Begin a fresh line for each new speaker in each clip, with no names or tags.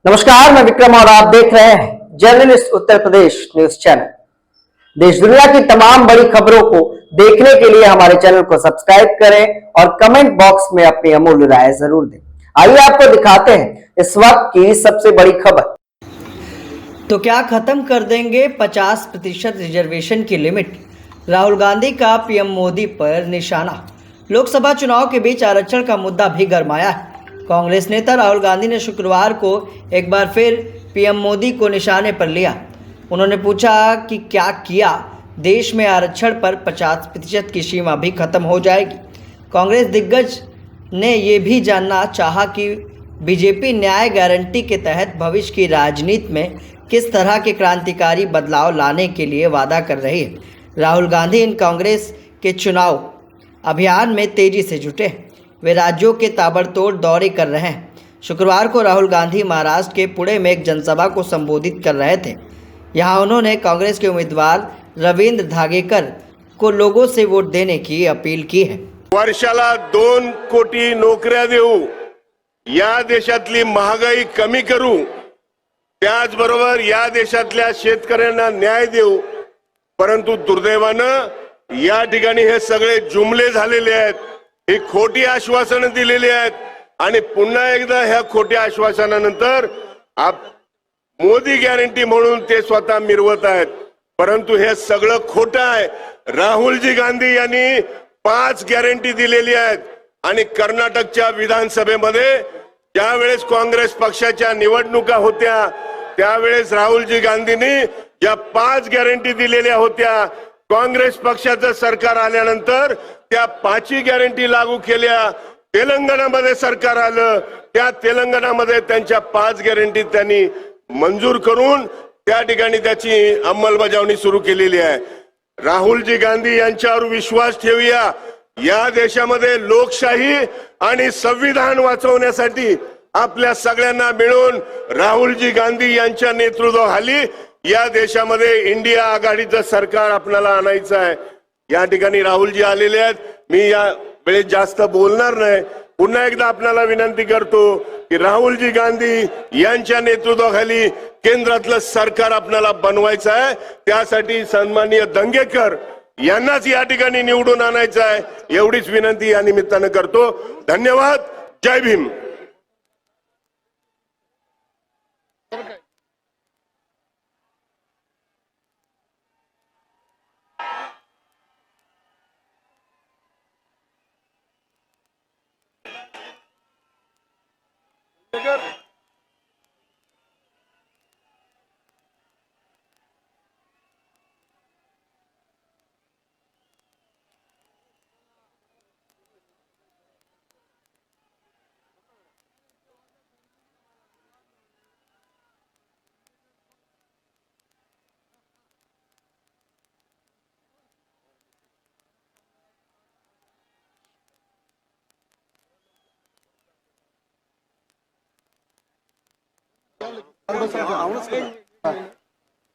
नमस्कार, मैं विक्रम और आप देख रहे हैं journalist Uttar Pradesh news channel. देश दुनिया की तमाम बड़ी खबरों को देखने के लिए हमारे चैनल को सब्सक्राइब करें और कमेंट बॉक्स में अपनी अमूल्य राय जरूर दें। आइए आपको दिखाते हैं इस वक्त की सबसे बड़ी खबर।
तो क्या खत्म कर देंगे 50% रिजर्वेशन की लिमिट? राहुल गांधी का पीएम मोदी पर निशाना। लोकसभा चुनाव के बीच आरक्षण का मुद्दा भी गरमाया है। कांग्रेस नेता राहुल गांधी ने शुक्रवार को एक बार फिर पीएम मोदी को निशाने पर लिया। उन्होंने पूछा कि क्या किया देश में आरक्षण पर 50% की सीमा भी खत्म हो जाएगी। कांग्रेस दिग्गज ने ये भी जानना चाहा कि बीजेपी न्याय गारंटी के तहत भविष्य की राजनीति में किस तरह के क्रांतिकारी बदलाव लाने के लिए वादा कर रही है। राहुल गांधी इन कांग्रेस के चुनाव अभियान में तेजी से जुटे। वे राज्यों के ताबड़तोड़ दौरे कर रहे हैं। शुक्रवार को राहुल गांधी महाराष्ट्र के पुणे में एक जनसभा को संबोधित कर रहे थे। यहां उन्होंने कांग्रेस के उम्मीदवार रवींद्र धागेकर को लोगों से वोट देने की अपील की है।
वर्षाला 2 कोटी नोकऱ्या देऊ, या देशातली महागाई कमी करू, त्याचबरोबर या देशातल्या शेतकऱ्यांना न्याय देऊ। परंतु दुर्दैवानं या ठिकाणी हे सगळे जुमले झालेले आहेत, ही खोटी आश्वासनं दिलेली आहेत आणि पुन्हा एकदा ह्या खोट्या आश्वासनानंतर मोदी गॅरंटी म्हणून ते स्वतः मिरवत आहेत। परंतु हे सगळं खोटं आहे। राहुलजी गांधी यांनी 5 गॅरंटी दिलेली आहेत आणि कर्नाटकच्या विधानसभेमध्ये ज्यावेळेस काँग्रेस पक्षाच्या निवडणुका होत्या त्यावेळेस राहुलजी गांधींनी ज्या 5 गॅरंटी दिलेल्या होत्या, काँग्रेस पक्षाचं सरकार आल्यानंतर त्या 5ही गॅरंटी लागू केल्या। तेलंगणामध्ये सरकार आलं, त्या तेलंगणामध्ये त्यांच्या 5 गॅरंटी त्यांनी मंजूर करून त्या ठिकाणी त्याची अंमलबजावणी सुरू केलेली आहे। राहुलजी गांधी यांच्यावर विश्वास ठेवूया। या देशामध्ये लोकशाही आणि संविधान वाचवण्यासाठी आपल्या सगळ्यांना मिळून राहुलजी गांधी यांच्या नेतृत्वाखाली या देशामध्ये इंडिया आघाडीचं सरकार आपल्याला आणायचं आहे। या ठिकाणी राहुलजी आलेले आहेत। मी या वेळेत जास्त बोलणार नाही। पुन्हा एकदा आपल्याला विनंती करतो की राहुलजी गांधी यांच्या नेतृत्वाखाली केंद्रातलं सरकार आपल्याला बनवायचं आहे। त्यासाठी सन्माननीय दंगेकर यांनाच या ठिकाणी निवडून आणायचं आहे, एवढीच विनंती या निमित्तानं करतो। धन्यवाद। जय भीम।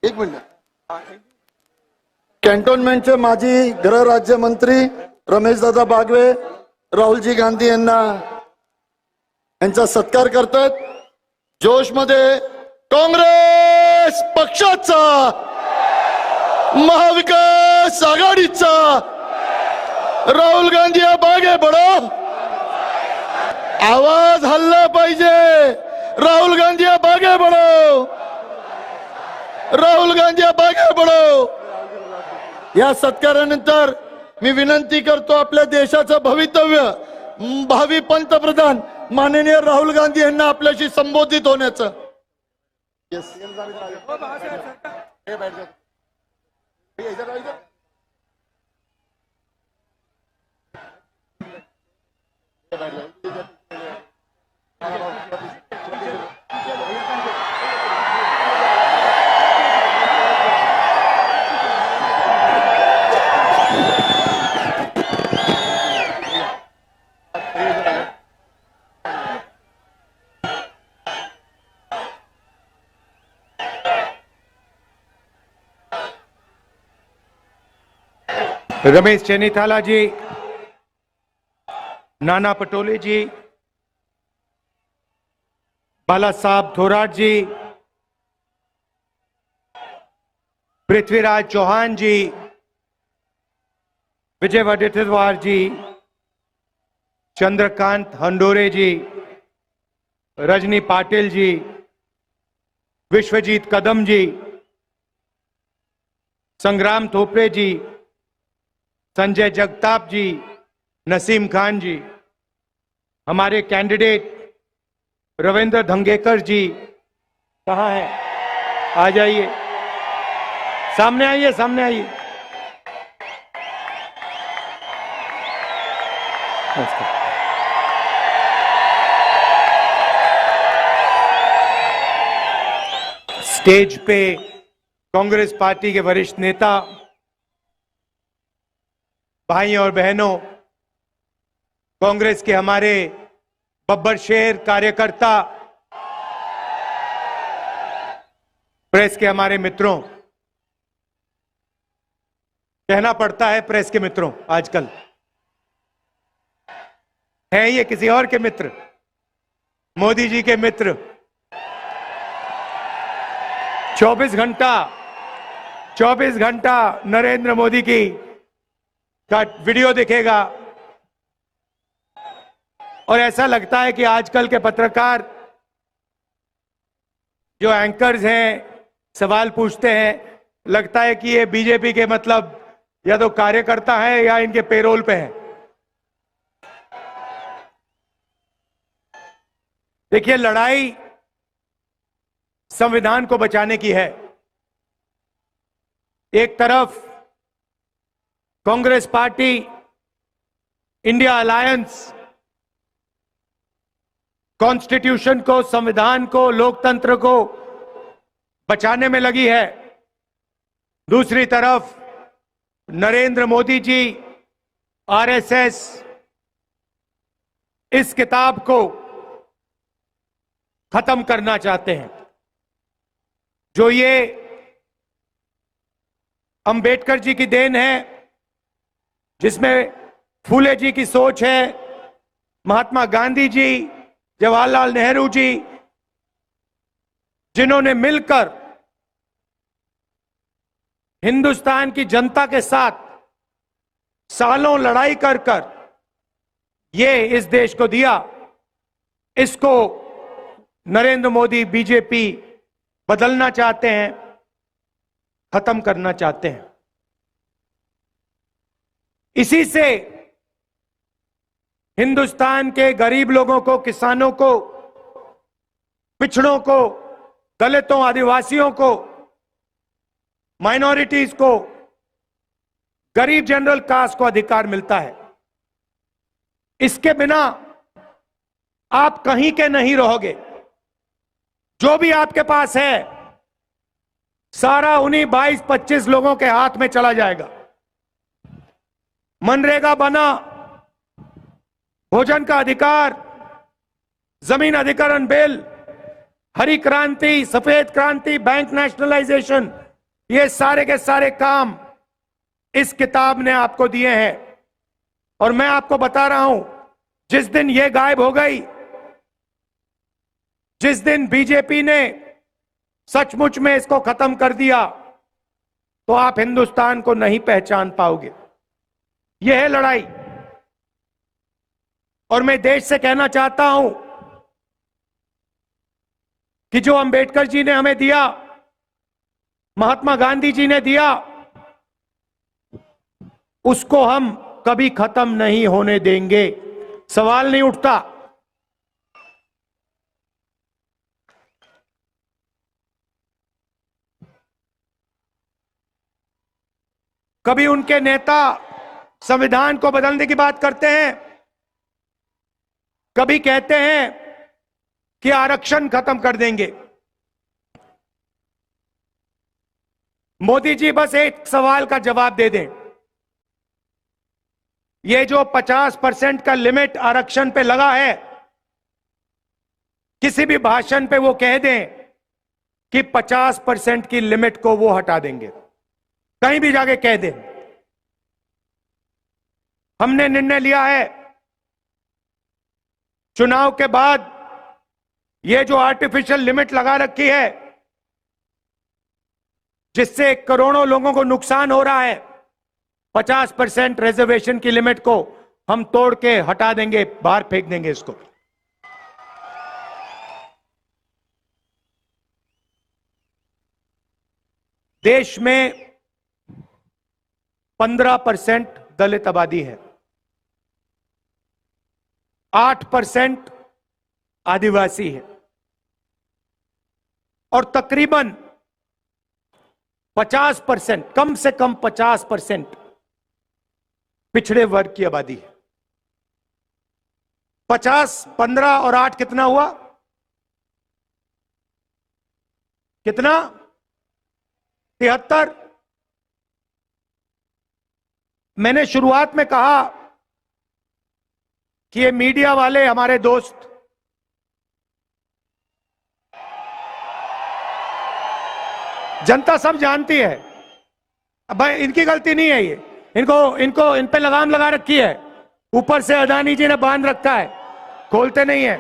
एक मिनिट। कॅन्टोन्मेंटचे माजी गृह राज्यमंत्री रमेशदादा बागवे राहुलजी गांधी यांचा सत्कार करतात। जोशमध्ये काँग्रेस पक्षाचा, महाविकास आघाडीचा राहुल गांधी बागे बडो, आवाज हल्ला पाहिजे। राहुल गांधी बागे बडो, राहुल गांधी बागे बडो। या सत्कारानंतर मी विनंती करतो आपल्या देशाचं भवितव्य भावी पंतप्रधान माननीय राहुल गांधी यांना आपल्याशी संबोधित होण्याचं।
रमेश चेनीथाला जी, नाना पटोले जी, बाला साहब थोराट जी, पृथ्वीराज चौहान जी, विजय वडेट्टीवार जी, चंद्रकांत हंडोरे जी, रजनी पाटिल जी, विश्वजीत कदम जी, संग्राम थोपरे जी, संजय जगताप जी, नसीम खान जी, हमारे कैंडिडेट रविंद्र धंगेकर जी कहाँ हैं? आ जाइए, सामने आइए, सामने आइए। स्टेज पे कांग्रेस पार्टी के वरिष्ठ नेता, भाई और बहनों, कांग्रेस के हमारे बब्बर शेर कार्यकर्ता, प्रेस के हमारे मित्रों, कहना पड़ता है प्रेस के मित्रों, आजकल हैं ये किसी और के मित्र, मोदी जी के मित्र। 24 घंटा नरेंद्र मोदी की का वीडियो दिखेगा और ऐसा लगता है कि आजकल के पत्रकार जो एंकर्स हैं, सवाल पूछते हैं, लगता है कि ये बीजेपी के मतलब या तो कार्यकर्ता है या इनके पेरोल पे है। देखिए, लड़ाई संविधान को बचाने की है। एक तरफ Congress party, India alliance constitution को, संविधान को, लोकतंत्र को बचाने में लगी है। दूसरी तरफ नरेंद्र मोदी जी, आरएसएस इस किताब को खत्म करना चाहते हैं। जो ये अंबेडकर जी की देन है, जिसमें फूले जी की सोच है, महात्मा गांधी जी, जवाहरलाल नेहरू जी, जिन्होंने मिलकर हिंदुस्तान की जनता के साथ सालों लड़ाई कर कर ये इस देश को दिया, इसको नरेंद्र मोदी, बीजेपी बदलना चाहते हैं, खत्म करना चाहते हैं। इसी से हिंदुस्तान के गरीब लोगों को, किसानों को, पिछड़ों को, दलितों, आदिवासियों को, माइनॉरिटीज को, गरीब जनरल कास्ट को अधिकार मिलता है। इसके बिना आप कहीं के नहीं रहोगे। जो भी आपके पास है सारा उन्हीं 22-25 लोगों के हाथ में चला जाएगा। मनरेगा बना, भोजन का अधिकार, जमीन अधिकरण बिल, हरी क्रांति, सफेद क्रांति, बैंक नेशनलाइजेशन, ये सारे के सारे काम इस किताब ने आपको दिए हैं। और मैं आपको बता रहा हूं, जिस दिन ये गायब हो गई, जिस दिन बीजेपी ने सचमुच में इसको खत्म कर दिया, तो आप हिंदुस्तान को नहीं पहचान पाओगे। यह है लड़ाई। और मैं देश से कहना चाहता हूं कि जो अंबेडकर जी ने हमें दिया, महात्मा गांधी जी ने दिया, उसको हम कभी खत्म नहीं होने देंगे। सवाल नहीं उठता। कभी उनके नेता संविधान को बदलने की बात करते हैं, कभी कहते हैं कि आरक्षण खत्म कर देंगे। मोदी जी बस एक सवाल का जवाब दे दें। ये जो 50% का लिमिट आरक्षण पे लगा है, किसी भी भाषण पे वो कह दें कि 50% की लिमिट को वो हटा देंगे। कहीं भी जाके कह दें। हमने निर्णय लिया है, चुनाव के बाद ये जो आर्टिफिशियल लिमिट लगा रखी है जिससे करोड़ों लोगों को नुकसान हो रहा है, 50% रिजर्वेशन की लिमिट को हम तोड़ के हटा देंगे, बाहर फेंक देंगे इसको। देश में 15% दलित आबादी है, 8% आदिवासी है और तकरीबन 50%, कम से कम 50% पिछड़े वर्ग की आबादी है। 50, 15 और 8 कितना हुआ? कितना? 73। मैंने शुरुआत में कहा कि ये मीडिया वाले हमारे दोस्त जनता सब जानती है। अब भाई इनकी गलती नहीं है, ये इन पे लगाम लगा रखी है, ऊपर से अदानी जी ने बांध रखा है, खोलते नहीं है।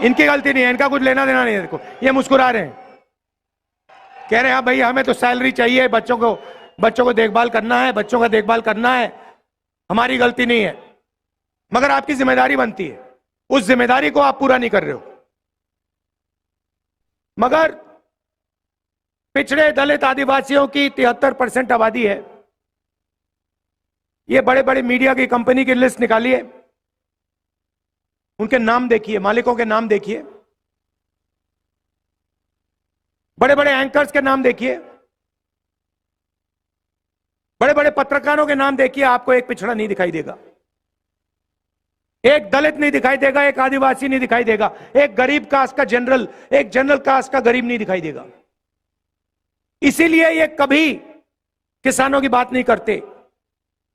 इनकी गलती नहीं है, इनका कुछ लेना देना नहीं है। देखो ये मुस्कुरा रहे हैं, कह रहे हैं हाँ भाई हमें तो सैलरी चाहिए, बच्चों को देखभाल करना है, बच्चों का देखभाल करना है, हमारी गलती नहीं है। मगर आपकी जिम्मेदारी बनती है, उस जिम्मेदारी को आप पूरा नहीं कर रहे हो। मगर पिछड़े दलित आदिवासियों की 73% आबादी है। ये बड़े बड़े मीडिया की कंपनी की लिस्ट निकालिए, उनके नाम देखिए, मालिकों के नाम देखिए, बड़े बड़े एंकर्स के नाम देखिए, बड़े बड़े पत्रकारों के नाम देखिए, आपको एक पिछड़ा नहीं दिखाई देगा, एक दलित नहीं दिखाई देगा, एक आदिवासी नहीं दिखाई देगा, एक गरीब कास्ट का जनरल, एक जनरल कास्ट का गरीब नहीं दिखाई देगा। इसीलिए ये कभी किसानों की बात नहीं करते,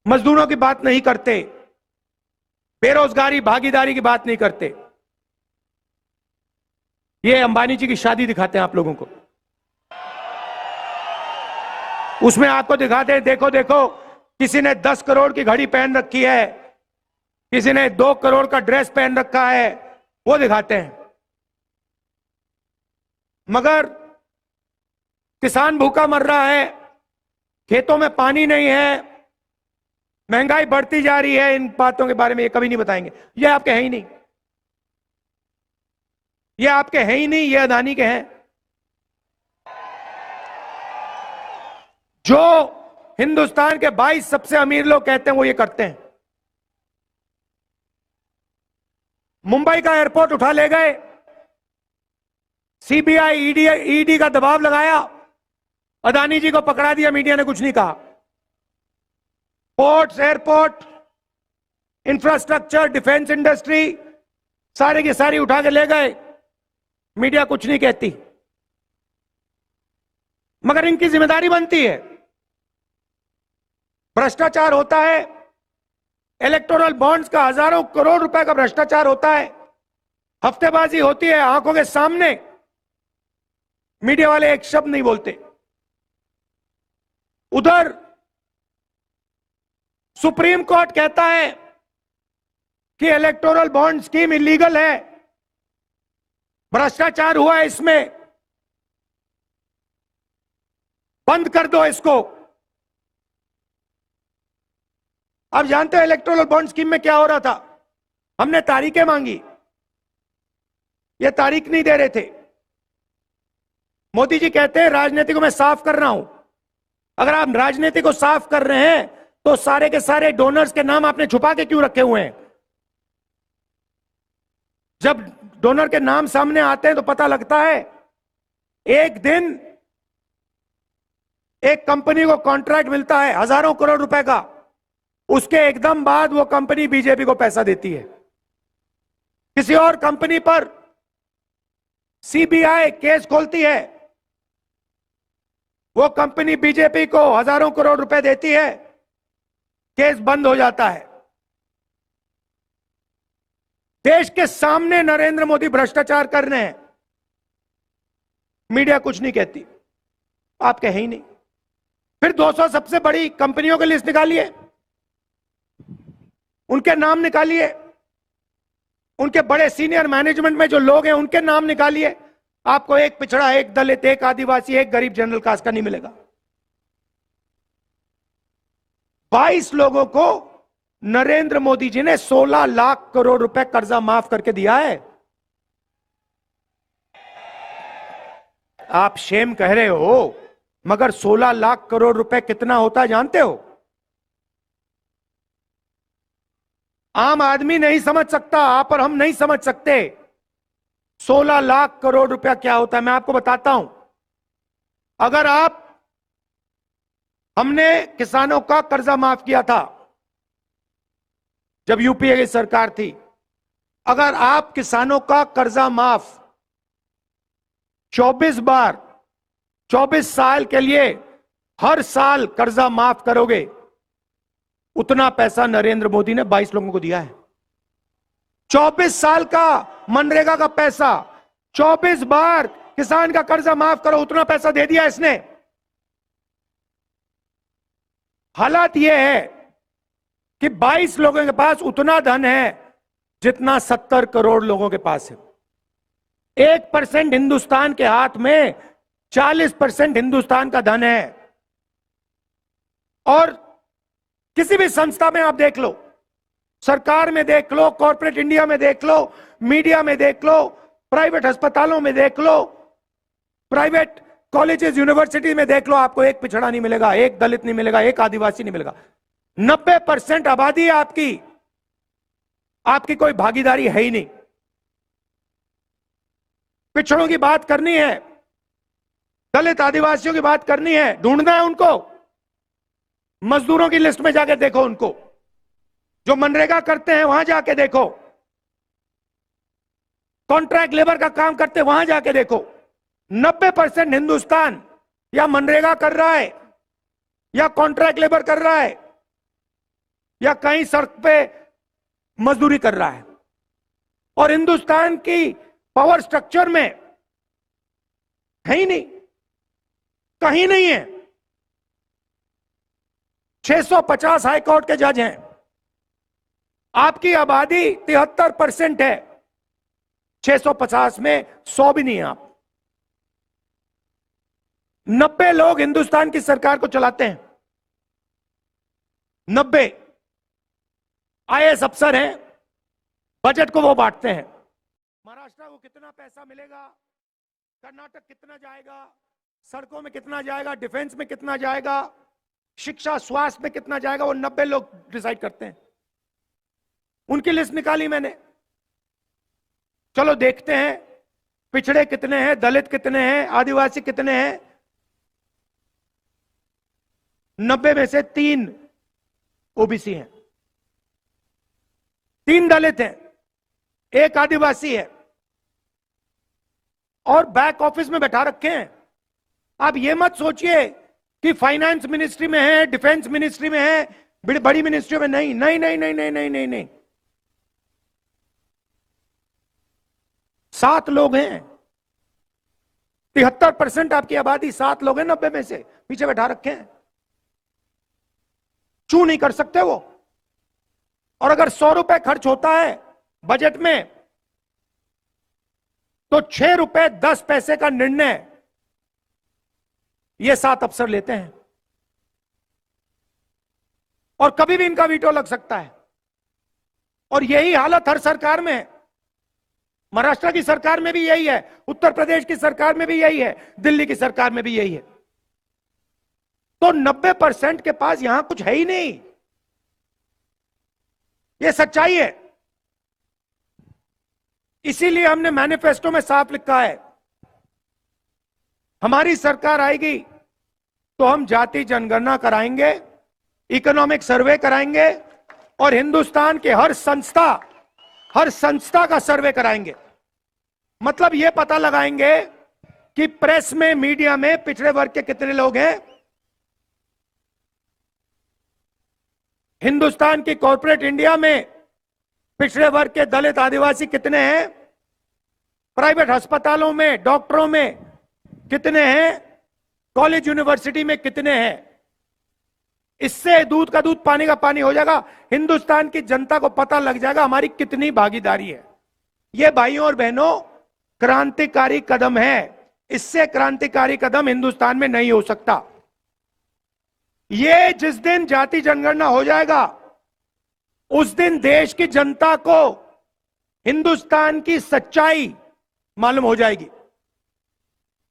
मजदूरों की बात नहीं करते, बेरोजगारी भागीदारी की बात नहीं करते। ये अंबानी जी की शादी दिखाते हैं आप लोगों को, उसमें आपको दिखाते हैं देखो देखो किसी ने 10 करोड़ की घड़ी पहन रखी है, किसी ने 2 करोड़ का ड्रेस पहन रखा है, वो दिखाते हैं। मगर किसान भूखा मर रहा है, खेतों में पानी नहीं है, महंगाई बढ़ती जा रही है, इन बातों के बारे में ये कभी नहीं बताएंगे। ये आपके हैं ही नहीं, ये आपके हैं ही नहीं, ये अदानी के हैं। जो हिंदुस्तान के 22 सबसे अमीर लोग कहते हैं वो ये करते हैं। मुंबई का एयरपोर्ट उठा ले गए, सीबीआई ईडी का दबाव लगाया, अदानी जी को पकड़ा दिया, मीडिया ने कुछ नहीं कहा। Ports, airport, infrastructure, defence industry सारे की सारी उठा के ले गए, मीडिया कुछ नहीं कहती। मगर इनकी जिम्मेदारी बनती है। भ्रष्टाचार होता है, इलेक्टोरल बॉन्ड्स का हजारों करोड़ रुपए का भ्रष्टाचार होता है, हफ्तेबाजी होती है आंखों के सामने, मीडिया वाले एक शब्द नहीं बोलते। उधर सुप्रीम कोर्ट कहता है कि इलेक्टोरल बॉन्ड स्कीम इलीगल है, भ्रष्टाचार हुआ है इसमें, बंद कर दो इसको। आप जानते हैं इलेक्टोरल बॉन्ड स्कीम में क्या हो रहा था? हमने तारीखें मांगी, ये तारीख नहीं दे रहे थे। मोदी जी कहते हैं राजनीति को मैं साफ कर रहा हूं। अगर आप राजनीति को साफ कर रहे हैं तो सारे के सारे डोनर्स के नाम आपने छुपा के क्यों रखे हुए हैं? जब डोनर के नाम सामने आते हैं तो पता लगता है। एक दिन एक कंपनी को कॉन्ट्रैक्ट मिलता है हजारों करोड़ रुपए का, उसके एकदम बाद वो कंपनी बीजेपी को पैसा देती है। किसी और कंपनी पर सीबीआई केस खोलती है, वो कंपनी बीजेपी को हजारों करोड़ रुपए देती है, केस बंद हो जाता है। देश के सामने नरेंद्र मोदी भ्रष्टाचार कर रहे हैं, मीडिया कुछ नहीं कहती, आप कहे ही नहीं। फिर 200 सबसे बड़ी कंपनियों की लिस्ट निकालिए, उनके नाम निकालिए, उनके बड़े सीनियर मैनेजमेंट में जो लोग हैं उनके नाम निकालिए, आपको एक पिछड़ा, एक दलित, एक आदिवासी, एक गरीब जनरल कास्ट का नहीं मिलेगा। 22 लोगों को नरेंद्र मोदी जी ने 16 लाख करोड़ रुपए कर्जा माफ करके दिया है। आप शेम कह रहे हो, मगर 16 लाख करोड़ रुपए कितना होता है जानते हो? आम आदमी नहीं समझ सकता, आप और हम नहीं समझ सकते 16 लाख करोड़ रुपया क्या होता है। मैं आपको बताता हूं। अगर हमने किसानों का कर्जा माफ किया था जब यूपीए की सरकार थी, अगर आप किसानों का कर्जा माफ 24 बार 24 साल के लिए हर साल कर्जा माफ करोगे, उतना पैसा नरेंद्र मोदी ने 22 लोगों को दिया है। 24 साल का मनरेगा का पैसा, 24 बार किसान का कर्जा माफ करो, उतना पैसा दे दिया इसने। हालात यह है कि 22 लोगों के पास उतना धन है जितना 70 करोड़ लोगों के पास है। 1% हिंदुस्तान के हाथ में 40% हिंदुस्तान का धन है। और किसी भी संस्था में आप देख लो, सरकार में देख लो, कॉर्पोरेट इंडिया में देख लो, मीडिया में देख लो, प्राइवेट अस्पतालों में देख लो, प्राइवेट कॉलेजेस यूनिवर्सिटी में देख लो, आपको एक पिछड़ा नहीं मिलेगा, एक दलित नहीं मिलेगा, एक आदिवासी नहीं मिलेगा। 90% आबादी है आपकी कोई भागीदारी है ही नहीं। पिछड़ों की बात करनी है, दलित आदिवासियों की बात करनी है, ढूंढना है उनको। मजदूरों की लिस्ट में जाके देखो उनको, जो मनरेगा करते हैं वहां जाके देखो, कॉन्ट्रैक्ट लेबर का काम करते हैं वहां जाके देखो। 90% हिंदुस्तान या मनरेगा कर रहा है, या कॉन्ट्रैक्ट लेबर कर रहा है, या कहीं सड़क पे मजदूरी कर रहा है। और हिंदुस्तान की पावर स्ट्रक्चर में है ही नहीं, कहीं नहीं है। 650 हाईकोर्ट के जज हैं, आपकी आबादी 73% है, 650 में 100 भी नहीं है आप। 90 लोग हिंदुस्तान की सरकार को चलाते हैं, 90 आईएएस अफसर हैं, बजट को वो बांटते हैं। महाराष्ट्र को कितना पैसा मिलेगा, कर्नाटक कितना जाएगा, सड़कों में कितना जाएगा, डिफेंस में कितना जाएगा, शिक्षा स्वास्थ्य में कितना जाएगा, वो 90 लोग डिसाइड करते हैं। उनकी लिस्ट निकाली मैंने। चलो देखते हैं पिछड़े कितने हैं, दलित कितने हैं, आदिवासी कितने हैं। 90 में से 3 ओबीसी हैं, 3 दलित हैं, 1 आदिवासी है, और बैक ऑफिस में बैठा रखे हैं। आप ये मत सोचिए कि फाइनेंस मिनिस्ट्री में है, डिफेंस मिनिस्ट्री में है, बड़ी मिनिस्ट्री में नहीं, नहीं नहीं नहीं नहीं नहीं नहीं नहीं। 7 लोग हैं, 73% आपकी आबादी, 7 लोग हैं 90 में से, पीछे बैठा रखे हैं। चू नहीं कर सकते वो। और अगर 100 रुपए खर्च होता है बजट में, तो 6 रुपए 10 पैसे का निर्णय ये 7 अफसर लेते हैं, और कभी भी इनका वीटो लग सकता है। और यही हालत हर सरकार में है। महाराष्ट्र की सरकार में भी यही है, उत्तर प्रदेश की सरकार में भी यही है, दिल्ली की सरकार में भी यही है। तो 90% के पास यहां कुछ है ही नहीं, ये सच्चाई है। इसीलिए हमने मैनिफेस्टो में साफ लिखा है, हमारी सरकार आएगी तो हम जाति जनगणना कराएंगे, इकोनॉमिक सर्वे कराएंगे, और हिंदुस्तान के हर संस्था का सर्वे कराएंगे। मतलब यह पता लगाएंगे कि प्रेस में, मीडिया में पिछड़े वर्ग के कितने लोग हैं, हिंदुस्तान की कॉर्पोरेट इंडिया में पिछड़े वर्ग के दलित आदिवासी कितने हैं, प्राइवेट अस्पतालों में, डॉक्टरों में कितने हैं, कॉलेज यूनिवर्सिटी में कितने हैं। इससे दूध का दूध पानी का पानी हो जाएगा। हिंदुस्तान की जनता को पता लग जाएगा हमारी कितनी भागीदारी है। ये भाइयों और बहनों क्रांतिकारी कदम है। इससे क्रांतिकारी कदम हिंदुस्तान में नहीं हो सकता। ये जिस दिन जाति जनगणना हो जाएगा उस दिन देश की जनता को हिंदुस्तान की सच्चाई मालूम हो जाएगी।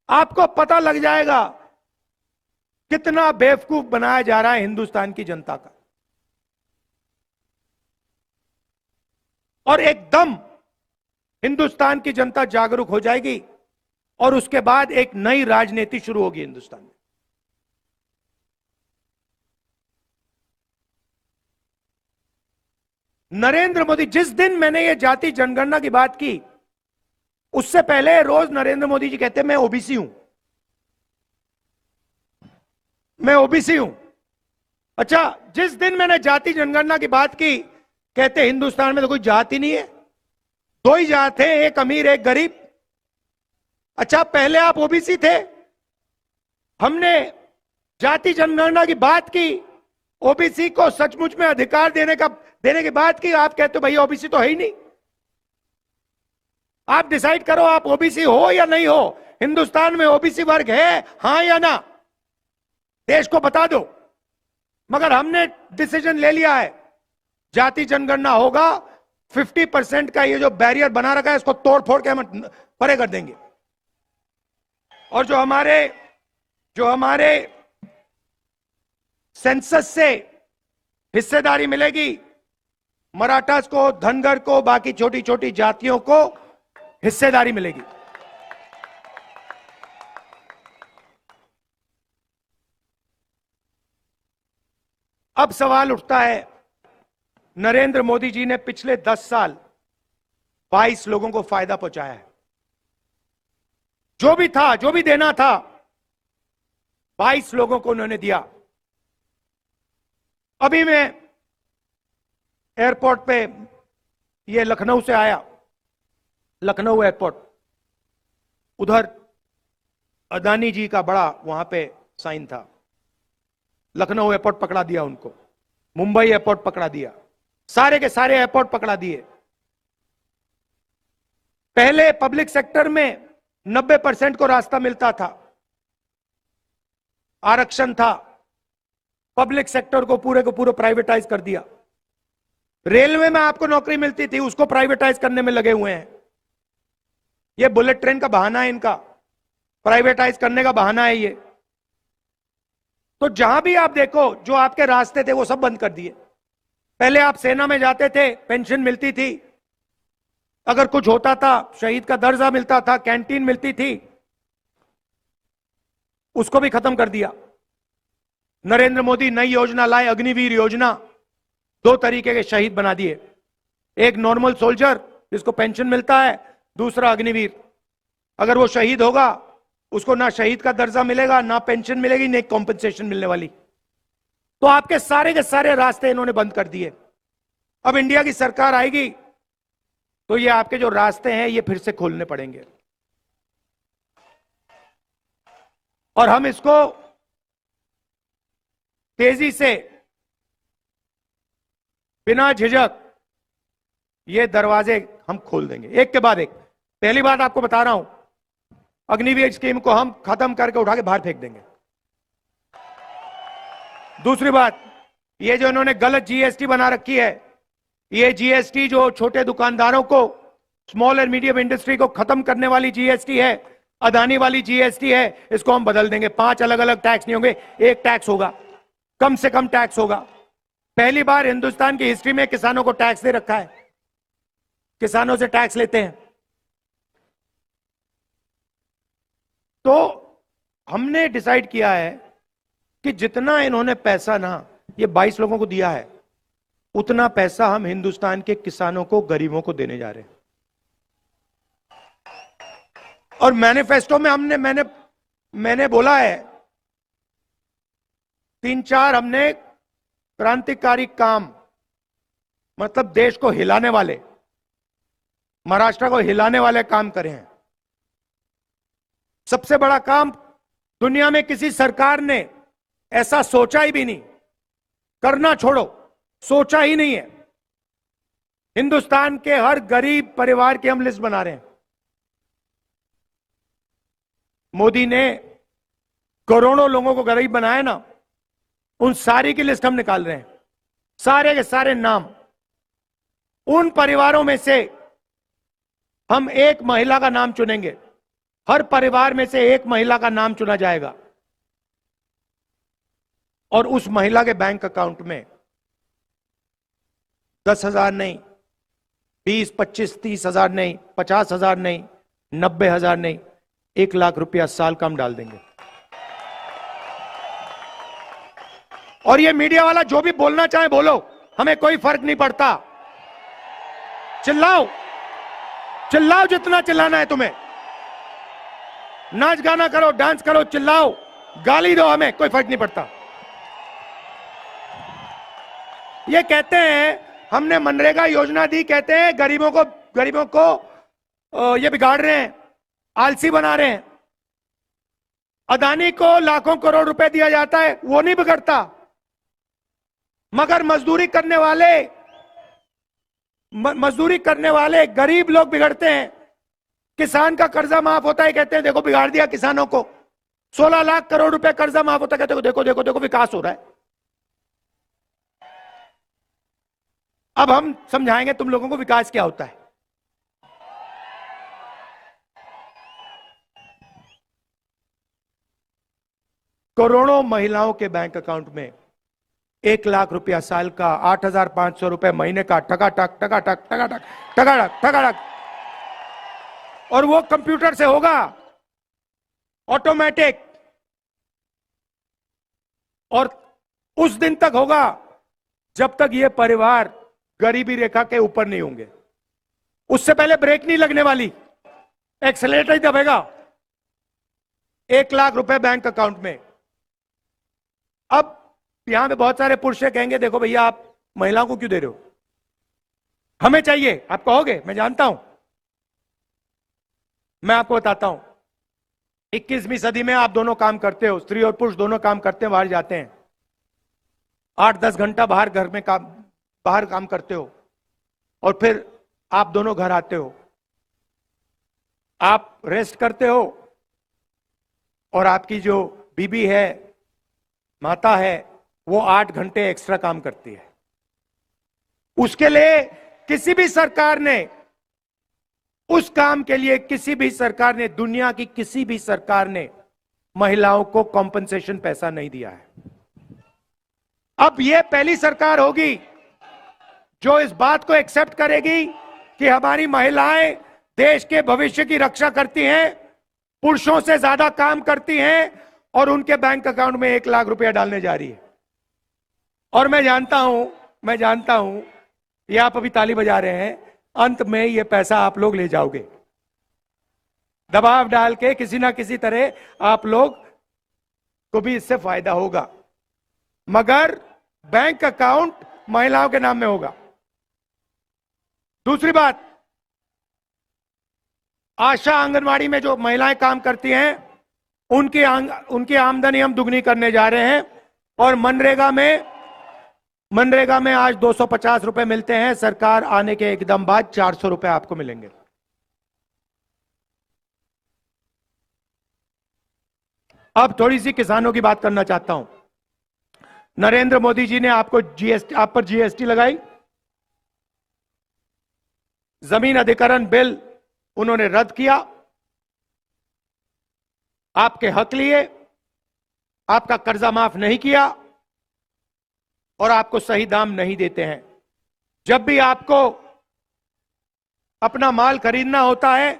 आपको पता लग जाएगा कितना बेवकूफ बनाया जा रहा है हिंदुस्तान की जनता का। और एकदम हिंदुस्तान की जनता जागरूक हो जाएगी और उसके बाद एक नई राजनीति शुरू होगी हिंदुस्तान में। नरेंद्र मोदी, जिस दिन मैंने ये जाति जनगणना की बात की उससे पहले रोज नरेंद्र मोदी जी कहते मैं ओबीसी हूं, मैं ओबीसी हूं। अच्छा, जिस दिन मैंने जाति जनगणना की बात की कहते हिंदुस्तान में तो कोई जाति नहीं है, दो ही जात है, एक अमीर एक गरीब। अच्छा, पहले आप ओबीसी थे, हमने जाति जनगणना की बात की, ओबीसी को सचमुच में अधिकार देने की बात की, आप कहते हो भैया ओबीसी तो है ही नहीं। आप डिसाइड करो आप ओबीसी हो या नहीं हो। हिंदुस्तान में ओबीसी वर्ग है, हां या ना, देश को बता दो। मगर हमने डिसीजन ले लिया है, जाति जनगणना होगा, 50% का ये जो बैरियर बना रखा है इसको तोड़ फोड़ के हम परे कर देंगे। और जो हमारे सेंसस से हिस्सेदारी मिलेगी, मराठास को, धनगर को, बाकी छोटी छोटी जातियों को हिस्सेदारी मिलेगी। अब सवाल उठता है, नरेंद्र मोदी जी ने पिछले 10 साल 22 लोगों को फायदा पहुंचाया है। जो भी था, जो भी देना था, 22 लोगों को उन्होंने दिया। अभी मैं एयरपोर्ट पे, ये लखनऊ से आया, लखनऊ एयरपोर्ट, उधर अदानी जी का बड़ा वहां पे साइन था। लखनऊ एयरपोर्ट पकड़ा दिया उनको, मुंबई एयरपोर्ट पकड़ा दिया, सारे के सारे एयरपोर्ट पकड़ा दिए। पहले पब्लिक सेक्टर में 90% को रास्ता मिलता था, आरक्षण था, पब्लिक सेक्टर को पूरे प्राइवेटाइज कर दिया। रेलवे में आपको नौकरी मिलती थी, उसको प्राइवेटाइज करने में लगे हुए हैं। ये बुलेट ट्रेन का बहाना है इनका, प्राइवेटाइज करने का बहाना है ये। तो जहां भी आप देखो, जो आपके रास्ते थे वो सब बंद कर दिए। पहले आप सेना में जाते थे, पेंशन मिलती थी, अगर कुछ होता था शहीद का दर्जा मिलता था, कैंटीन मिलती थी, उसको भी खत्म कर दिया। नरेंद्र मोदी नई योजना लाए, अग्निवीर योजना। 2 तरीके के शहीद बना दिए, एक नॉर्मल सोल्जर जिसको पेंशन मिलता है, दूसरा अग्निवीर। अगर वो शहीद होगा उसको ना शहीद का दर्जा मिलेगा, ना पेंशन मिलेगी, ना कॉम्पेंसेशन मिलने वाली। तो आपके सारे के सारे रास्ते इन्होंने बंद कर दिए। अब इंडिया की सरकार आएगी तो ये आपके जो रास्ते हैं ये फिर से खोलने पड़ेंगे, और हम इसको तेजी से, बिना झिझक ये दरवाजे हम खोल देंगे, एक के बाद एक। पहली बात आपको बता रहा हूं, अग्निवीर स्कीम को हम खत्म करके उठा के बाहर फेंक देंगे। दूसरी बात, ये जो इन्होंने गलत जीएसटी बना रखी है, ये जीएसटी जो छोटे दुकानदारों को, स्मॉल एंड मीडियम इंडस्ट्री को खत्म करने वाली जीएसटी है, अदानी वाली जीएसटी है, इसको हम बदल देंगे। 5 अलग अलग टैक्स नहीं होंगे, एक टैक्स होगा, कम से कम टैक्स होगा। पहली बार हिंदुस्तान की हिस्ट्री में किसानों को टैक्स दे रखा है, किसानों से टैक्स लेते हैं। तो हमने डिसाइड किया है कि जितना इन्होंने पैसा ना ये 22 लोगों को दिया है, उतना पैसा हम हिंदुस्तान के किसानों को, गरीबों को देने जा रहे हैं। और मैनिफेस्टो में मैंने बोला है 3-4 हमने क्रांतिकारी काम, मतलब देश को हिलाने वाले, महाराष्ट्र को हिलाने वाले काम करे हैं। सबसे बड़ा काम दुनिया में किसी सरकार ने ऐसा सोचा ही भी नहीं, करना छोड़ो, सोचा ही नहीं है। हिंदुस्तान के हर गरीब परिवार की हम लिस्ट बना रहे हैं। मोदी ने करोड़ों लोगों को गरीब बनाया ना, उन सारी की लिस्ट हम निकाल रहे हैं, सारे के सारे नाम। उन परिवारों में से हम एक महिला का नाम चुनेंगे, हर परिवार में से एक महिला का नाम चुना जाएगा और उस महिला के बैंक अकाउंट में 10,000 नहीं, 20, 25, 30,000 नहीं, 50,000 नहीं, 90,000 नहीं, 1 लाख रुपया साल का हम डाल देंगे। और ये मीडिया वाला जो भी बोलना चाहे बोलो, हमें कोई फर्क नहीं पड़ता। चिल्लाओ, चिल्लाओ जितना चिल्लाना है तुम्हें, नाच गाना करो, डांस करो, चिल्लाओ, गाली दो, हमें कोई फर्क नहीं पड़ता। ये कहते हैं हमने मनरेगा योजना दी, कहते हैं गरीबों को ये बिगाड़ रहे हैं, आलसी बना रहे हैं। अदानी को लाखों करोड़ रुपए दिया जाता है, वो नहीं बिगड़ता, मगर मजदूरी करने वाले गरीब लोग बिगड़ते हैं। किसान का कर्जा माफ होता है, कहते हैं देखो बिगाड़ दिया किसानों को। 16 लाख करोड़ रुपए कर्जा माफ होता है, कहते हैं देखो देखो देखो विकास हो रहा है। अब हम समझाएंगे तुम लोगों को विकास क्या होता है। करोड़ों महिलाओं के बैंक अकाउंट में 1 लाख रुपया साल का, 8,500 रुपए महीने का, टकाटक टकाटक टकाटक टकाटक टकाटक। और वो कंप्यूटर से होगा, ऑटोमेटिक, और उस दिन तक होगा जब तक ये परिवार गरीबी रेखा के ऊपर नहीं होंगे। उससे पहले ब्रेक नहीं लगने वाली, एक्सेलेरेटर ही दबेगा। 1 लाख रुपए बैंक अकाउंट में। अब यहां पे बहुत सारे पुरुष कहेंगे देखो भैया आप महिलाओं को क्यों दे रहे हो, हमें चाहिए। आप कहोगे, मैं जानता हूं, मैं आपको बताता हूं। 21वीं सदी में आप दोनों काम करते हो, स्त्री और पुरुष दोनों काम करते हैं, बाहर जाते हैं, 8-10 घंटा बाहर काम करते हो, और फिर आप दोनों घर आते हो, आप रेस्ट करते हो, और आपकी जो बीबी है, माता है, वो 8 घंटे एक्स्ट्रा काम करती है। उसके लिए किसी भी सरकार ने, उस काम के लिए किसी भी सरकार ने, दुनिया की किसी भी सरकार ने महिलाओं को कॉम्पनसेशन पैसा नहीं दिया है। अब यह पहली सरकार होगी जो इस बात को एक्सेप्ट करेगी कि हमारी महिलाएं देश के भविष्य की रक्षा करती हैं, पुरुषों से ज्यादा काम करती हैं, और उनके बैंक अकाउंट में 1 लाख रुपया डालने जा रही है। और मैं जानता हूं, ये आप अभी ताली बजा रहे हैं, अंत में ये पैसा आप लोग ले जाओगे, दबाव डाल के किसी ना किसी तरह आप लोग को भी इससे फायदा होगा, मगर बैंक अकाउंट महिलाओं के नाम में होगा। दूसरी बात, आशा आंगनवाड़ी में जो महिलाएं काम करती हैं, उनकी आमदनी हम दुगनी करने जा रहे हैं। और मनरेगा में आज 250 रुपए मिलते हैं, सरकार आने के एकदम बाद 400 रुपए आपको मिलेंगे। अब थोड़ी सी किसानों की बात करना चाहता हूं। नरेंद्र मोदी जी ने आप पर जीएसटी लगाई, जमीन अधिग्रहण बिल उन्होंने रद्द किया, आपके हक लिए, आपका कर्जा माफ नहीं किया, और आपको सही दाम नहीं देते हैं। जब भी आपको अपना माल खरीदना होता है,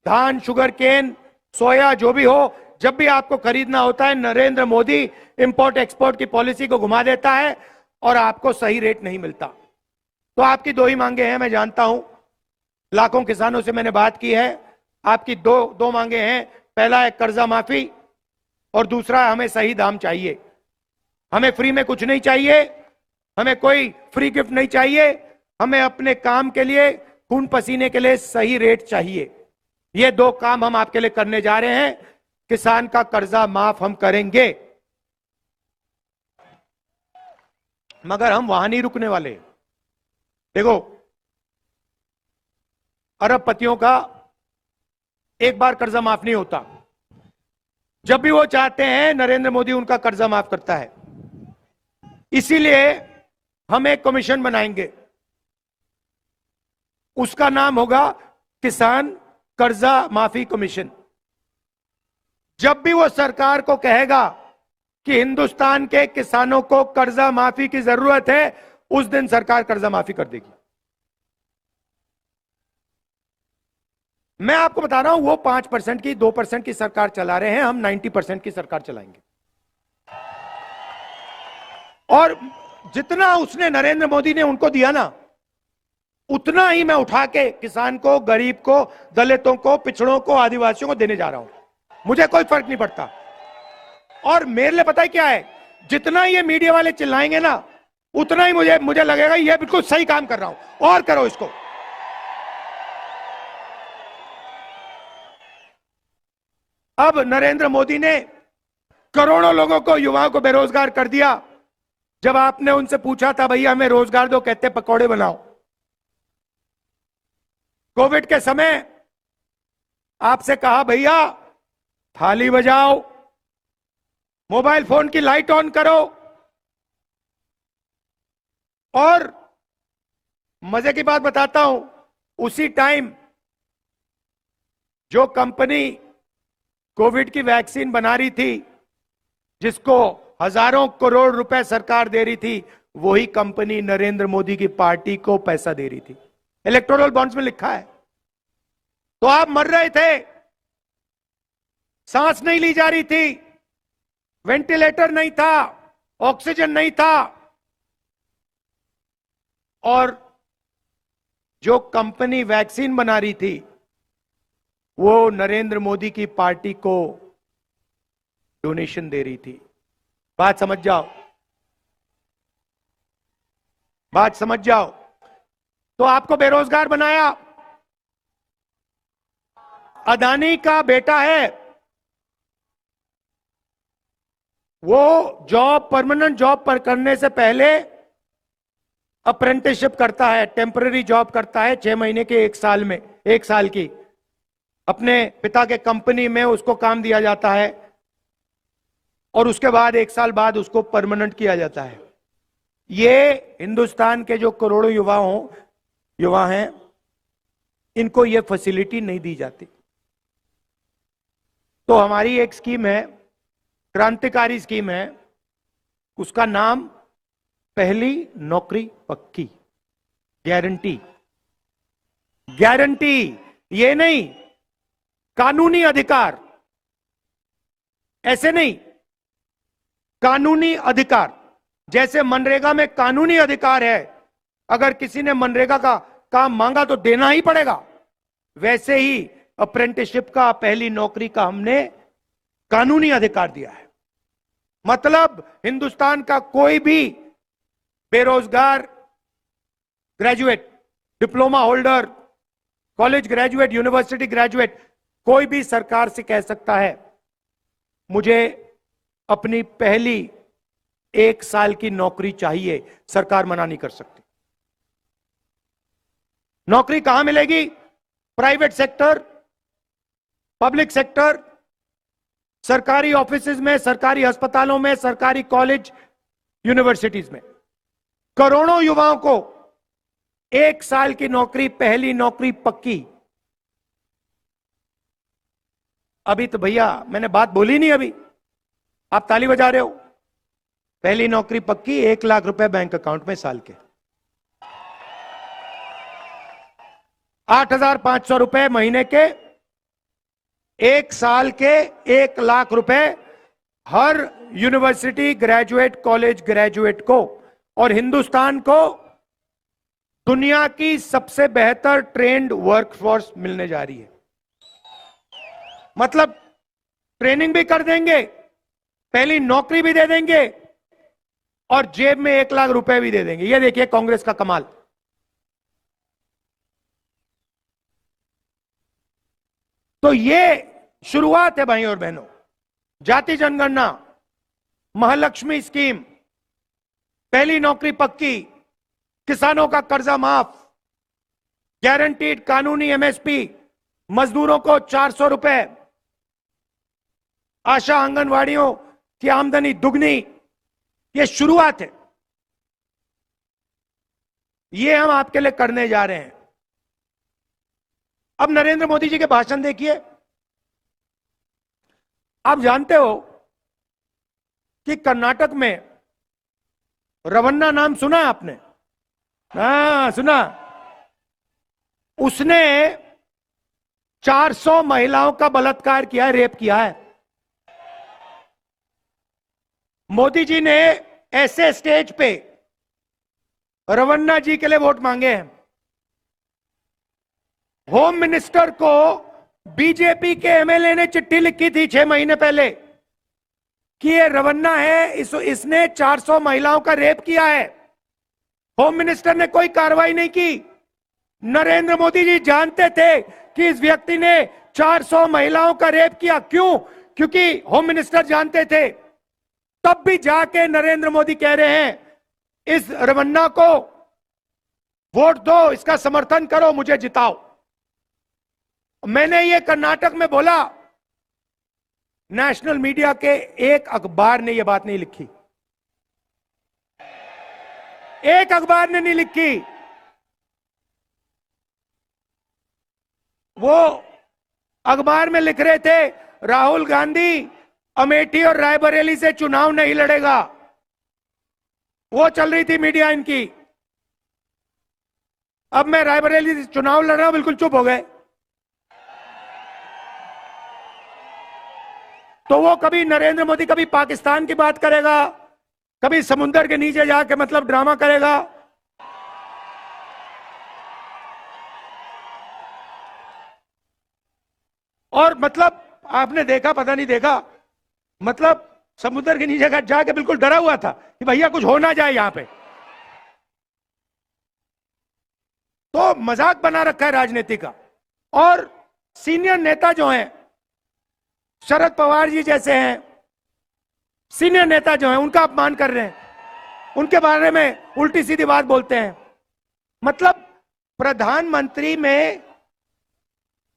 धान, शुगर केन, सोया, जो भी हो, जब भी आपको खरीदना होता है, नरेंद्र मोदी इंपोर्ट एक्सपोर्ट की पॉलिसी को घुमा देता है और आपको सही रेट नहीं मिलता। तो आपकी 2 ही मांगे हैं, मैं जानता हूं, लाखों किसानों से मैंने बात की है। आपकी दो मांगे हैं, पहला है कर्जा माफी, और दूसरा हमें सही दाम चाहिए। हमें फ्री में कुछ नहीं चाहिए, हमें कोई फ्री गिफ्ट नहीं चाहिए, हमें अपने काम के लिए, खून पसीने के लिए सही रेट चाहिए। ये 2 काम हम आपके लिए करने जा रहे हैं। किसान का कर्जा माफ हम करेंगे, मगर हम वहां नहीं रुकने वाले। देखो, अरबपतियों का एक बार कर्जा माफ नहीं होता। जब भी वो चाहते हैं नरेंद्र मोदी उनका कर्जा माफ करता है। इसीलिए हम एक कमीशन बनाएंगे, उसका नाम होगा किसान कर्जा माफी कमीशन। जब भी वो सरकार को कहेगा कि हिंदुस्तान के किसानों को कर्जा माफी की जरूरत है, उस दिन सरकार कर्जा माफी कर देगी। मैं आपको बता रहा हूं, वो 5% की 2% की सरकार चला रहे हैं, हम 90% की सरकार चलाएंगे। और जितना उसने नरेंद्र मोदी ने उनको दिया ना, उतना ही मैं उठा के किसान को, गरीब को, दलितों को, पिछड़ों को, आदिवासियों को देने जा रहा हूं। मुझे कोई फर्क नहीं पड़ता। और मेरे लिए पता है क्या है, जितना ये मीडिया वाले चिल्लाएंगे ना, उतना ही मुझे लगेगा ये बिल्कुल सही काम कर रहा हूं, और करो इसको। अब नरेंद्र मोदी ने करोड़ों लोगों को, युवाओं को बेरोजगार कर दिया। जब आपने उनसे पूछा था भैया हमें रोजगार दो, कहते पकौड़े बनाओ। कोविड के समय आपसे कहा भैया थाली बजाओ, मोबाइल फोन की लाइट ऑन करो। और मजे की बात बताता हूं, उसी टाइम जो कंपनी कोविड की वैक्सीन बना रही थी, जिसको हजारों करोड़ रुपए सरकार दे रही थी, वही कंपनी नरेंद्र मोदी की पार्टी को पैसा दे रही थी। इलेक्टोरल बॉन्ड्स में लिखा है। तो आप मर रहे थे, सांस नहीं ली जा रही थी, वेंटिलेटर नहीं था, ऑक्सीजन नहीं था, और जो कंपनी वैक्सीन बना रही थी वो नरेंद्र मोदी की पार्टी को डोनेशन दे रही थी। बात समझ जाओ, बात समझ जाओ। तो आपको बेरोजगार बनाया। अदानी का बेटा है, वो जॉब, परमानेंट जॉब पर करने से पहले अप्रेंटिसशिप करता है, टेम्पररी जॉब करता है 6 महीने के, 1 साल में, 1 साल की। अपने पिता के कंपनी में उसको काम दिया जाता है और उसके बाद 1 साल बाद उसको परमानेंट किया जाता है। ये हिंदुस्तान के जो करोड़ों युवा हैं, इनको ये फैसिलिटी नहीं दी जाती। तो हमारी एक स्कीम है, क्रांतिकारी स्कीम है, उसका नाम पहली नौकरी पक्की, गारंटी। गारंटी, ये नहीं कानूनी अधिकार, ऐसे नहीं, कानूनी अधिकार। जैसे मनरेगा में कानूनी अधिकार है, अगर किसी ने मनरेगा का काम मांगा तो देना ही पड़ेगा, वैसे ही अप्रेंटिसशिप का, पहली नौकरी का हमने कानूनी अधिकार दिया है। मतलब हिंदुस्तान का कोई भी बेरोजगार graduate, diploma holder, college graduate, university graduate, कोई भी सरकार से कह सकता है मुझे अपनी पहली 1 साल की नौकरी चाहिए, सरकार मना नहीं कर सकती। नौकरी कहां मिलेगी? प्राइवेट सेक्टर, पब्लिक सेक्टर, सरकारी ऑफिसेज में, सरकारी अस्पतालों में, सरकारी कॉलेज, यूनिवर्सिटीज में। करोड़ों युवाओं को 1 साल की नौकरी, पहली नौकरी पक्की। अभी तो भैया मैंने बात बोली नहीं, अभी आप ताली बजा रहे हो। पहली नौकरी पक्की, 1 लाख रुपए बैंक अकाउंट में साल के, 8,500 रुपए महीने के, 1 साल के 1 लाख रुपए हर यूनिवर्सिटी ग्रेजुएट, कॉलेज ग्रेजुएट को। और हिंदुस्तान को दुनिया की सबसे बेहतर ट्रेंड वर्कफोर्स मिलने जा रही है। मतलब ट्रेनिंग भी कर देंगे, पहली नौकरी भी दे देंगे, और जेब में 1 लाख रुपए भी दे देंगे। ये देखिए कांग्रेस का कमाल। तो ये शुरुआत है भाई और बहनों। जाति जनगणना, महालक्ष्मी स्कीम, पहली नौकरी पक्की, किसानों का कर्जा माफ, गारंटीड कानूनी एमएसपी, मजदूरों को 400 रुपए, आशा आंगनवाड़ियों की आमदनी दुगनी, ये शुरुआत है। ये हम आपके लिए करने जा रहे हैं। अब नरेंद्र मोदी जी के भाषण देखिए। आप जानते हो कि कर्नाटक में रवन्ना नाम सुना है आपने? हाँ, सुना। उसने 400 महिलाओं का बलात्कार किया है, रेप किया है। मोदी जी ने ऐसे स्टेज पे रवन्ना जी के लिए वोट मांगे हैं। होम मिनिस्टर को बीजेपी के एमएलए ने चिट्ठी लिखी थी 6 महीने पहले कि ये रवन्ना है, इसने 400 महिलाओं का रेप किया है। होम मिनिस्टर ने कोई कार्रवाई नहीं की। नरेंद्र मोदी जी जानते थे कि इस व्यक्ति ने 400 महिलाओं का रेप किया। क्यों? क्योंकि होम मिनिस्टर जानते थे। तब भी जाके नरेंद्र मोदी कह रहे हैं इस रवन्ना को वोट दो, इसका समर्थन करो, मुझे जिताओ। मैंने ये कर्नाटक में बोला, नेशनल मीडिया के एक अखबार ने यह बात नहीं लिखी, एक अखबार ने नहीं लिखी। वो अखबार में लिख रहे थे राहुल गांधी अमेठी और रायबरेली से चुनाव नहीं लड़ेगा। वो चल रही थी मीडिया इनकी। अब मैं रायबरेली से चुनाव लड़ रहा हूं, बिल्कुल चुप हो गए। तो वो कभी नरेंद्र मोदी कभी पाकिस्तान की बात करेगा, कभी समुद्र के नीचे जाके मतलब ड्रामा करेगा। और मतलब आपने देखा, पता नहीं देखा, मतलब समुद्र के नीचे जाके बिल्कुल डरा हुआ था कि भैया कुछ हो ना जाए यहां पे। तो मजाक बना रखा है राजनीति का। और सीनियर नेता जो हैं, शरद पवार जी जैसे हैं सीनियर नेता जो हैं, उनका अपमान कर रहे हैं, उनके बारे में उल्टी सीधी बात बोलते हैं। मतलब प्रधानमंत्री में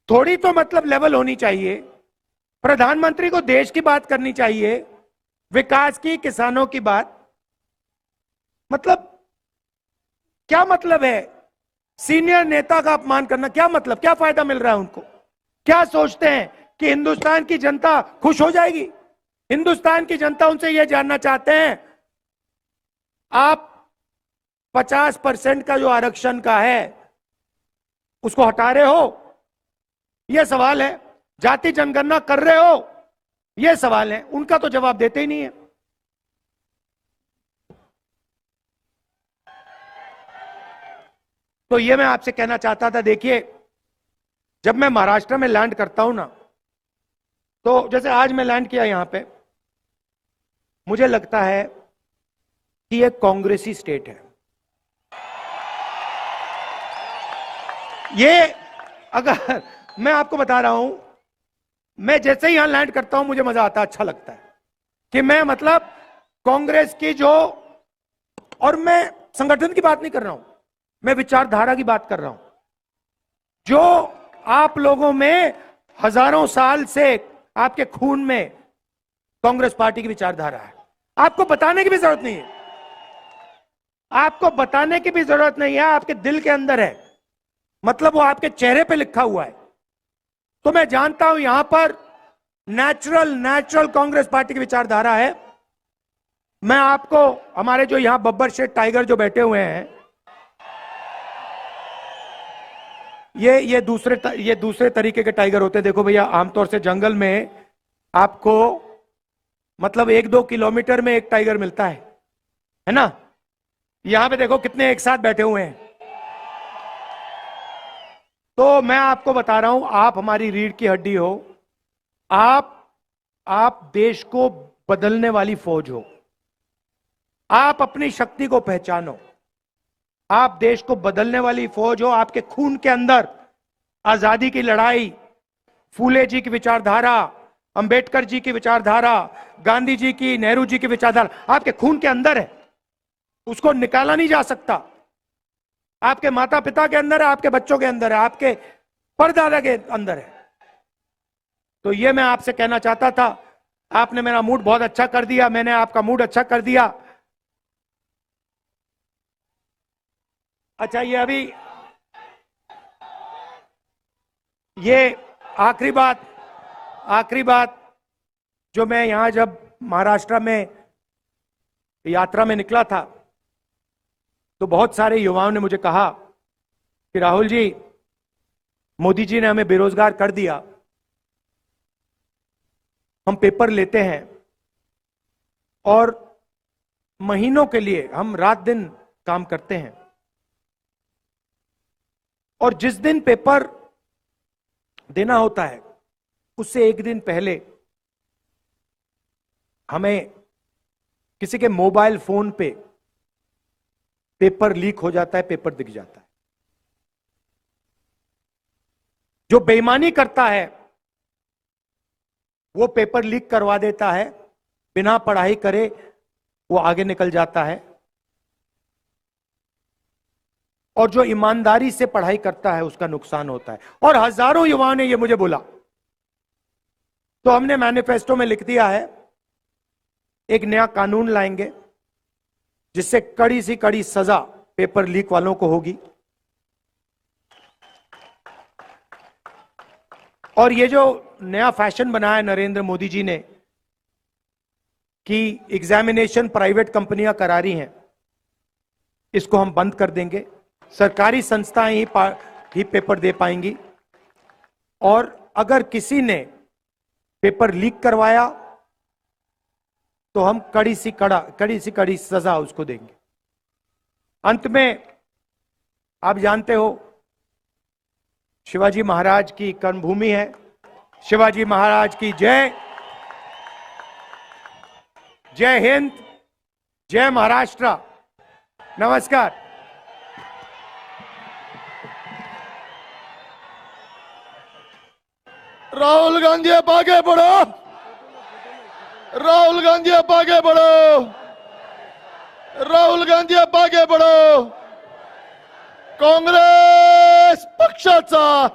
थोड़ी तो मतलब लेवल होनी चाहिए। प्रधानमंत्री को देश की बात करनी चाहिए, विकास की, किसानों की बात। मतलब क्या मतलब है सीनियर नेता का अपमान करना? क्या मतलब, क्या फायदा मिल रहा है उनको? क्या सोचते हैं कि हिंदुस्तान की जनता खुश हो जाएगी? हिंदुस्तान की जनता उनसे यह जानना चाहते हैं, आप 50% का जो आरक्षण का है उसको हटा रहे हो, यह सवाल है। जाति जनगणना कर रहे हो, यह सवाल है। उनका तो जवाब देते ही नहीं है। तो यह मैं आपसे कहना चाहता था। देखिए, जब मैं महाराष्ट्र में लैंड करता हूं ना, तो जैसे आज मैं लैंड किया यहां पे, मुझे लगता है कि यह कांग्रेसी स्टेट है। ये अगर मैं आपको बता रहा हूं, मैं जैसे ही यहां लैंड करता हूं मुझे मजा आता है, अच्छा लगता है कि मैं मतलब कांग्रेस की जो, और मैं संगठन की बात नहीं कर रहा हूं, मैं विचारधारा की बात कर रहा हूं, जो आप लोगों में हजारों साल से आपके खून में कांग्रेस पार्टी की विचारधारा है। आपको बताने की भी जरूरत नहीं है, आपको बताने की भी जरूरत नहीं है, आपके दिल के अंदर है। मतलब वो आपके चेहरे पे लिखा हुआ है। तो मैं जानता हूं यहां पर नेचुरल कांग्रेस पार्टी की विचारधारा है। मैं आपको, हमारे जो यहां बब्बर शेठ टाइगर जो बैठे हुए हैं, ये दूसरे तरीके के टाइगर होते हैं। देखो भैया, आमतौर से जंगल में आपको मतलब 1-2 किलोमीटर में एक टाइगर मिलता है ना। यहां पे देखो कितने एक साथ बैठे हुए हैं। तो मैं आपको बता रहा हूं, आप हमारी रीढ़ की हड्डी हो, आप देश को बदलने वाली फौज हो। आप अपनी शक्ति को पहचानो, आप देश को बदलने वाली फौज हो। आपके खून के अंदर आजादी की लड़ाई, फूले जी की विचारधारा, अंबेडकर जी की विचारधारा, गांधी जी की, नेहरू जी की विचारधारा आपके खून के अंदर है। उसको निकाला नहीं जा सकता। आपके माता पिता के अंदर है, आपके बच्चों के अंदर है, आपके परदादा के अंदर है। तो ये मैं आपसे कहना चाहता था। आपने मेरा मूड बहुत अच्छा कर दिया, मैंने आपका मूड अच्छा कर दिया। अच्छा, ये आखिरी बात जो मैं यहां जब महाराष्ट्र में यात्रा में निकला था तो बहुत सारे युवाओं ने मुझे कहा कि राहुल जी, मोदी जी ने हमें बेरोजगार कर दिया। हम पेपर लेते हैं और महीनों के लिए हम रात दिन काम करते हैं, और जिस दिन पेपर देना होता है उससे एक दिन पहले हमें किसी के मोबाइल फोन पे पेपर लीक हो जाता है, पेपर दिख जाता है। जो बेईमानी करता है वो पेपर लीक करवा देता है, बिना पढ़ाई करे वो आगे निकल जाता है, और जो ईमानदारी से पढ़ाई करता है उसका नुकसान होता है। और हजारों युवाओं ने ये मुझे बोला, तो हमने मैनिफेस्टो में लिख दिया है एक नया कानून लाएंगे जिससे कड़ी सी कड़ी सजा पेपर लीक वालों को होगी। और ये जो नया फैशन बनाया नरेंद्र मोदी जी ने कि एग्जामिनेशन प्राइवेट कंपनियां करा रही हैं, इसको हम बंद कर देंगे। सरकारी संस्थाएं ही पेपर दे पाएंगी, और अगर किसी ने पेपर लीक करवाया तो हम कड़ी सी कड़ी सजा उसको देंगे। अंत में आप जानते हो शिवाजी महाराज की कर्मभूमि है। शिवाजी महाराज की जय। जय हिंद, जय महाराष्ट्र। नमस्कार।
राहुल गांधी आप आगे बढ़ो, राहुल गांधी आप आगे बढ़ो, राहुल गांधी आप आगे बढ़ो। काँग्रेस पक्षाचा